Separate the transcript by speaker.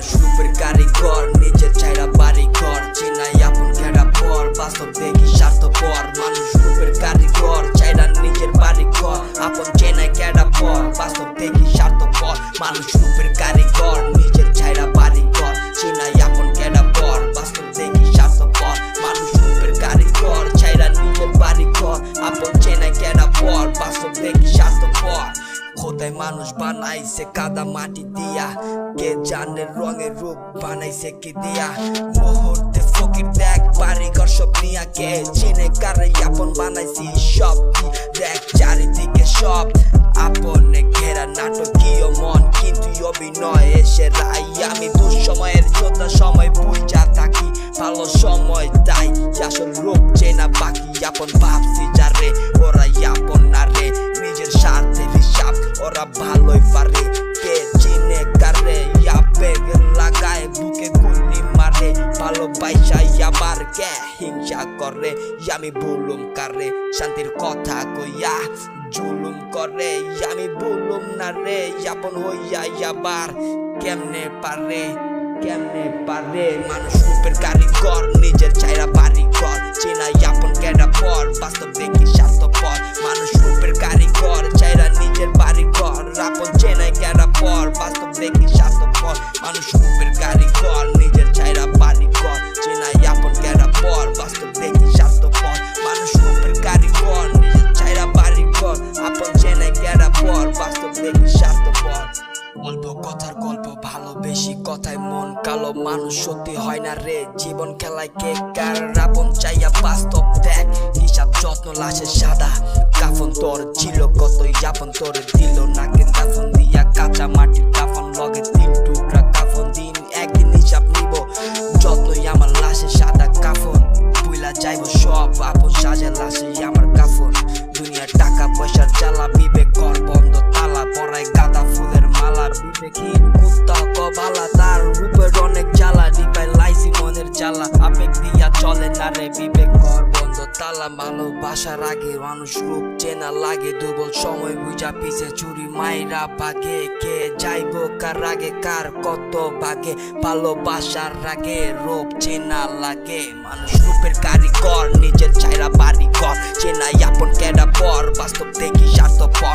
Speaker 1: মানুষ রূপের কারিগর, নিজের চাইরা বাড়ি ঘর, চেনাই আপন কেডা পর, বাস্তব দেখি স্বার্থপর। মানুষ রূপের কারিগর, চাইরা নিজের বাড়ি ঘর, আপন চেনাই কেডা পর, বাস্তব দেখি স্বার্থপর। মানুষ রূপের কারিগর, নিজের চাইরা বাড়ি ঘর, চেনাই আপন কেডা পর, বাস্তব দেখি স্বার্থপর। মানুষ রূপের কারিগর, চাইরা নিজের বাড়ি ঘর, আপন চেনাই কেডা পর, বাস্তব দেখি স্বার্থপর। খোদাই মানুষ বানাইছে কাদা মাটি দিয়া, কে জানে রঙের রূপ বানাইছে কি দিয়া। মুহূর্তে ফকির দেখ বাড়িঘর সব নিয়া, কে চেনে কারে আপন বানাইছি সব। দেখ চারিদিকে সব আপনে ঘেরা, নাটকীয় মন কিন্তু অভিনয় এসে রাই। আমি দুঃসময়ের যোদ্ধা, সময় বুঝা থাকি ভালো সময় তাই, আসল রূপ চেনা বাকি। আপন ভাবছি যারে ওরা আপন না রে, নিজের স্বার্থের হিসাব ওরা ভালোই পারে। কে চিনে কারে আবেগ লাগায়, বুকে গুলি মারে, ভালোবাসা আবার কে হিংসা করে। আমি বলুম কারে শান্তির কথা কইয়া জুলুম করে, আমি বলুম না রে আপন হইয়া আবার কেমনে পারে, কেমনে পারে। মানুষ রূপের কারিগর, নিজের চাইরা বাড়ি ঘর, চেনাই আপন কেডা পর, বাস্তব দেখি স্বার্থপর। মানুষ রূপের কারিগর, চাইরা নিজের বাড়ি ঘর, আপন চেনাই কেডা পর, বাস্তব দেখি স্বার্থপর। মানুষ রূপের কারিগর, নিজের চাইরা বাড়ি ঘর, চেনাই আপন কেডা পর, বাস্তব দেখি স্বার্থপর। মানুষ রূপের কারিগর, নিজের চাইরা বাড়ি ঘর, আপন চেনাই কেডা পর, বাস্তব দেখি স্বার্থপর। অল্প কথার গল্প ভালো, বেশি কথায় মন কালো। মানুষ সত্যি হয় না রে, জীবন খেলায় কে কার, আপন চাইয়া বাস্তব দেখ হিসাব যত্ন। লাশের সাদা কাফন তোর ছিল কত, আপন তোর দিল না কেন কাফন দিয়া। কাঁচা মাটির কাফন লগে 3 টুকরা কাফন, দিন একদিন হিসাব নিব যত্নই আমার লাশের সাদা কাফন। বুইলা যাইব সব আপন সাজে লাশে আমার কাফন। দুনিয়ার টাকা পয়সার জ্বালা, বিবেক ঘর বন্ধ তালা, পরায় গাঁদা ফুলের মালা। বিবেকহীন কুত্তা কবালা, তার রূপের অনেক জ্বালা, নিপাই লাইসি মনের জ্বালা। আবেগ দিয়া চলে না রে, বিবেক ঘর বন্ধ তালা। ভালোবাসার আগে মানুষ রূপ চেনা লাগে, দুর্বল সময় বুঝা পিছে চুরি মাইরা ভাগে। কে যাইব কার আগে, কার কত ভাগে, ভালোবাসার আগে রূপ চেনা লাগে। মানুষ রূপের কারিগর, নিজের চাইরা বাড়ি ঘর, চেনাই আপন কেডা পর, বাস্তব দেখি স্বার্থপর।